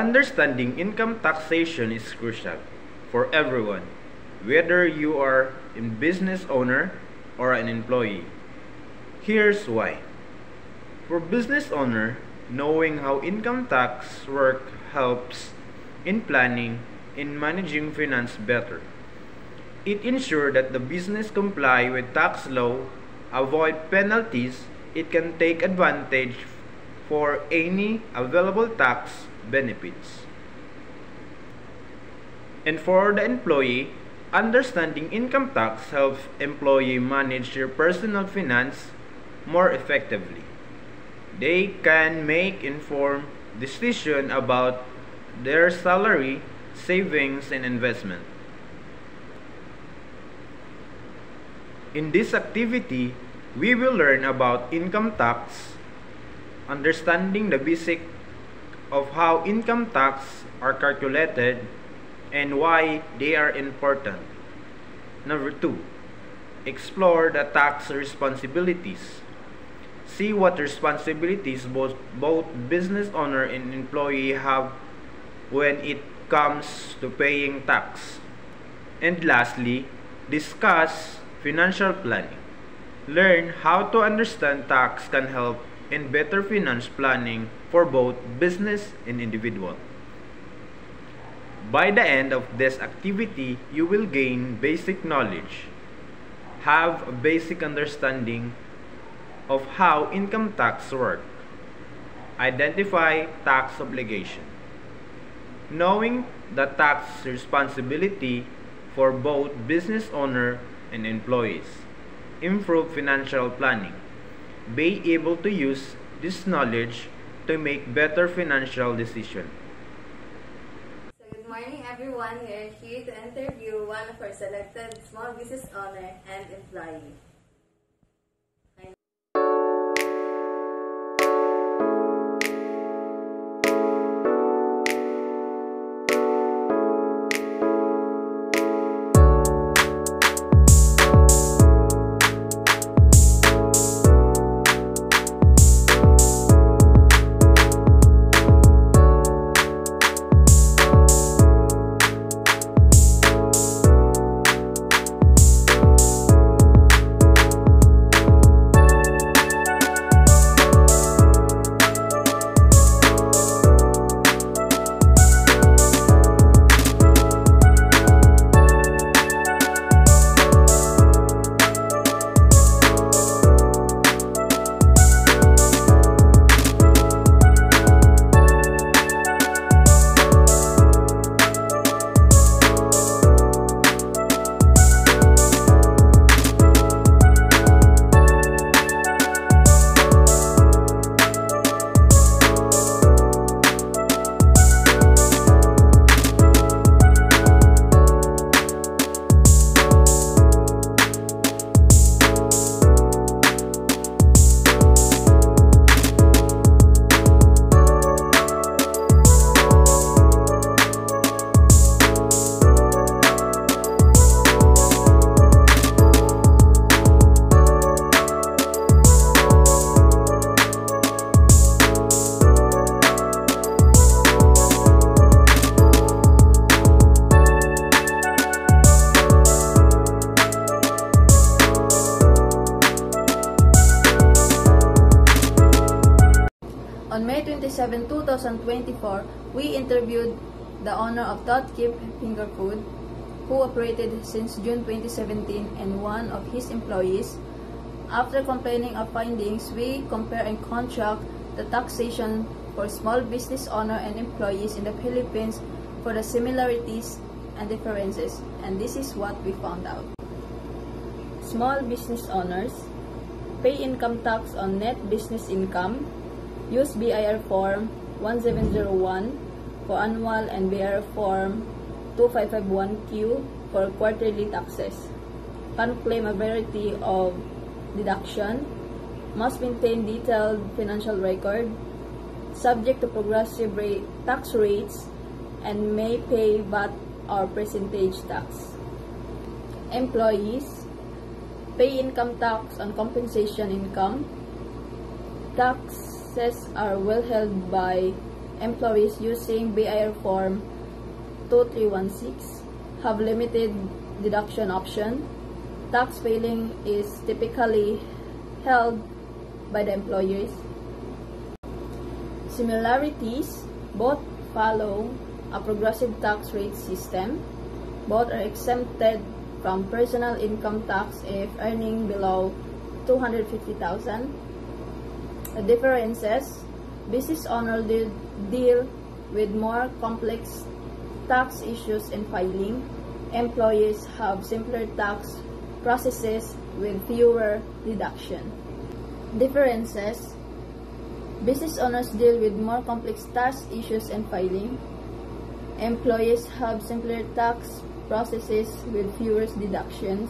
Understanding income taxation is crucial for everyone, whether you are a business owner or an employee. Here's why. For business owner, knowing how income tax work helps in planning and managing finance better. It ensures that the business comply with tax law, avoid penalties, it can take advantage for any available tax benefits. And for the employee, understanding income tax helps employee manage their personal finance more effectively. They can make informed decisions about their salary, savings, and investment. In this activity, we will learn about income tax, understanding the basic of how income tax are calculated and why they are important. Number 2, explore the tax responsibilities. See what responsibilities both business owner and employee have when it comes to paying tax. And lastly, discuss financial planning. Learn how to understand tax can help in better finance planning for both business and individual. By the end of this activity, you will gain basic knowledge, have a basic understanding of how income tax works, identify tax obligation, knowing the tax responsibility for both business owner and employees, improve financial planning, be able to use this knowledge to make better financial decisions. So good morning everyone, we are here to interview one of our selected small business owner and employee. On May 27, 2024, we interviewed the owner of Totkeep Finger Food, who operated since June 2017 and one of his employees. After complaining of findings, we compare and contrast the taxation for small business owner and employees in the Philippines for the similarities and differences, and this is what we found out. Small business owners pay income tax on net business income, use BIR Form 1701 for annual and BIR Form 2551Q for quarterly taxes. Can claim a variety of deduction, must maintain detailed financial record, subject to progressive tax rates, and may pay VAT or percentage tax. Employees pay income tax on compensation income. Taxes are well held by employees using BIR Form 2316 have limited deduction option. Tax filing is typically held by the employers. Similarities: both follow a progressive tax rate system. Both are exempted from personal income tax if earning below $250,000. The differences: business owners deal with more complex tax issues in filing. Employees have simpler tax processes with fewer deductions. Differences: business owners deal with more complex tax issues in filing. Employees have simpler tax processes with fewer deductions.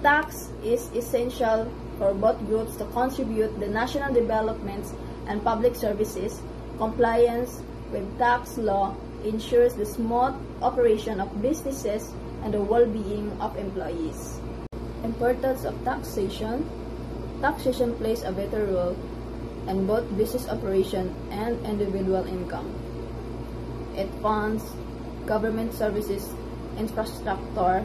Tax is essential for both groups to contribute to national development and public services. Compliance with tax law ensures the smooth operation of businesses and the well-being of employees. Importance of taxation: taxation plays a vital role in both business operation and individual income. It funds government services, infrastructure,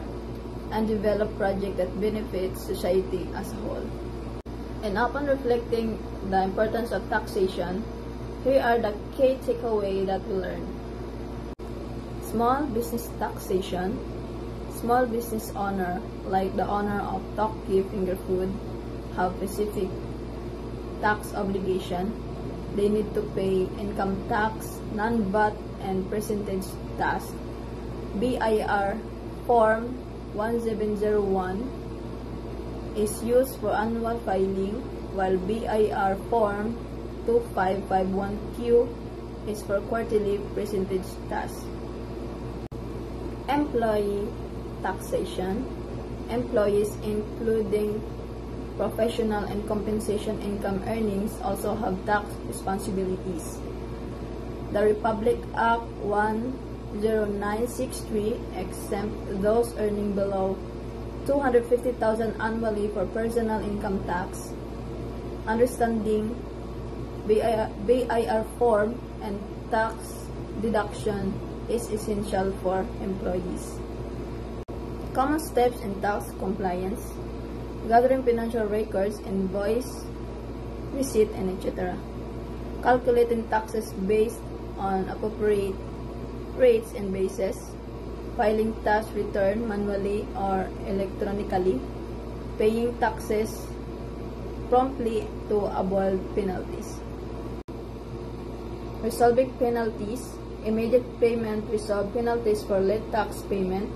and develop projects that benefit society as a whole. And upon reflecting the importance of taxation, here are the key takeaways that we learned. Small business taxation: small business owner, like the owner of Tokyo Finger Food, have specific tax obligation. They need to pay income tax, non-VAT, and percentage tax. BIR Form 1701 is used for annual filing, while BIR Form 2551Q is for quarterly percentage tax. Employee taxation: employees, including professional and compensation income earnings, also have tax responsibilities. The Republic Act 10963 exempts those earning below $250,000 annually for personal income tax. Understanding BIR form and tax deduction is essential for employees. Common steps in tax compliance: gathering financial records, invoice, receipt, and etc. Calculating taxes based on appropriate rates and bases. Filing tax return manually or electronically. Paying taxes promptly to avoid penalties. Resolving penalties: immediate payment resolve penalties for late tax payment.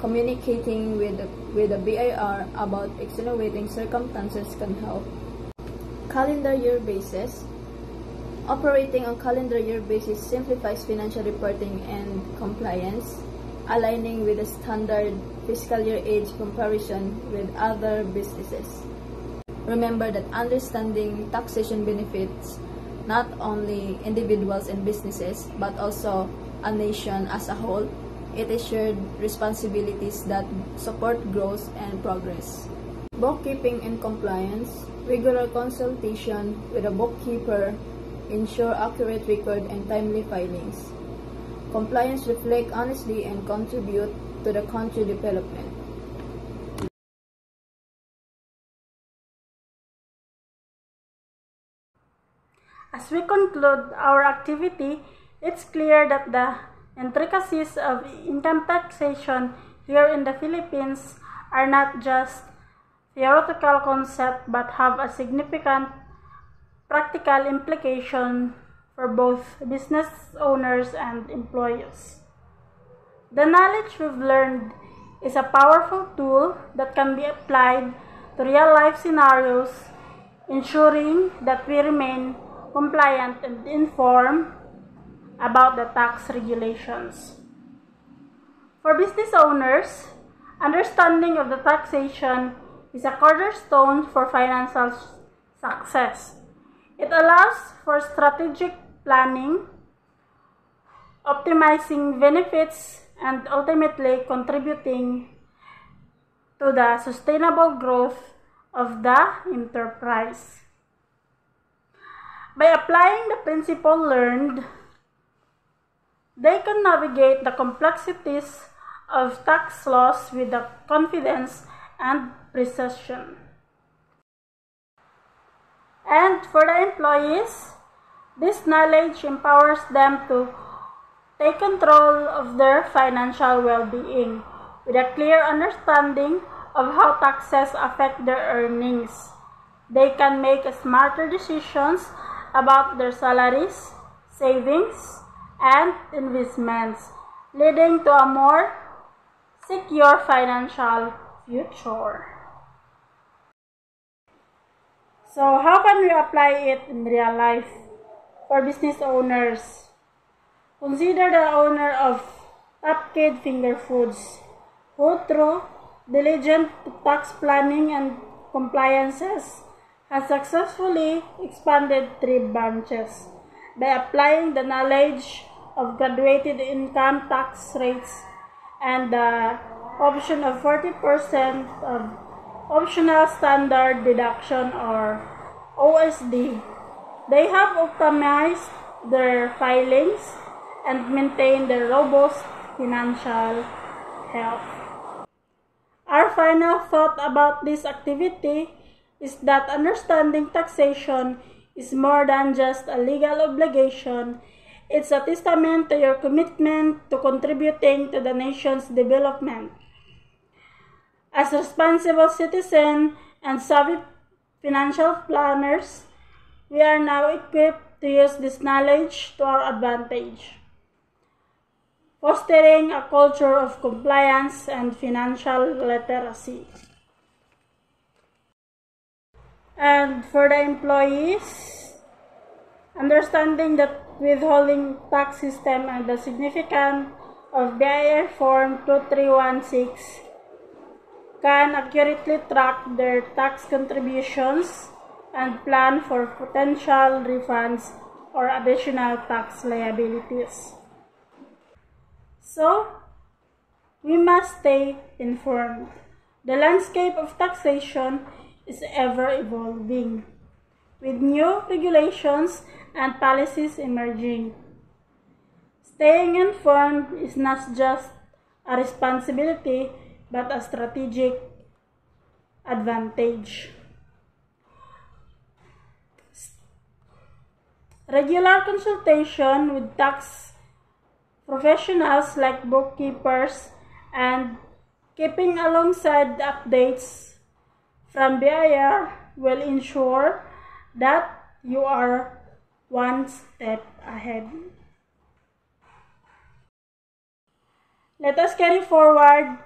Communicating with the BIR about extenuating circumstances can help. Calendar year basis: operating on calendar year basis simplifies financial reporting and compliance, aligning with the standard fiscal year age comparison with other businesses. Remember that understanding taxation benefits not only individuals and businesses, but also a nation as a whole. It is shared responsibilities that support growth and progress. Bookkeeping and compliance: regular consultation with a bookkeeper ensure accurate record and timely filings. Compliance reflect honestly and contribute to the country development. As we conclude our activity, it's clear that the intricacies of income taxation here in the Philippines are not just theoretical concepts but have a significant practical implication for both business owners and employees. The knowledge we've learned is a powerful tool that can be applied to real-life scenarios, ensuring that we remain compliant and informed about the tax regulations. For business owners, understanding of the taxation is a cornerstone for financial success. It allows for strategic planning, optimizing benefits, and ultimately contributing to the sustainable growth of the enterprise. By applying the principle learned, they can navigate the complexities of tax laws with the confidence and precision. And for the employees, this knowledge empowers them to take control of their financial well-being with a clear understanding of how taxes affect their earnings. They can make smarter decisions about their salaries, savings, and investments, leading to a more secure financial future. So, how can we apply it in real life for business owners? Consider the owner of Top Kid Finger Foods, who through diligent tax planning and compliances has successfully expanded 3 branches by applying the knowledge of graduated income tax rates and the option of 40% of optional standard deduction or OSD. They have optimized their filings and maintained their robust financial health. Our final thought about this activity is that understanding taxation is more than just a legal obligation. It's a testament to your commitment to contributing to the nation's development. As responsible citizens and savvy financial planners, we are now equipped to use this knowledge to our advantage, fostering a culture of compliance and financial literacy. And for the employees, understanding the withholding tax system and the significance of BIR Form 2316 can accurately track their tax contributions and plan for potential refunds or additional tax liabilities. So, we must stay informed. The landscape of taxation is ever evolving, with new regulations and policies emerging. Staying informed is not just a responsibility but a strategic advantage. Regular consultation with tax professionals like bookkeepers and keeping alongside the updates from BIR will ensure that you are one step ahead. Let us carry forward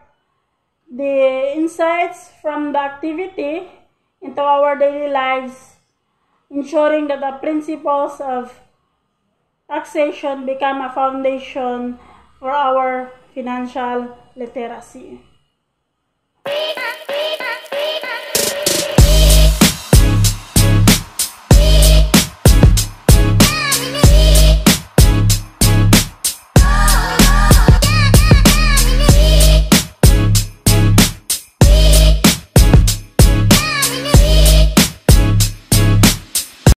the insights from the activity into our daily lives, ensuring that the principles of taxation become a foundation for our financial literacy.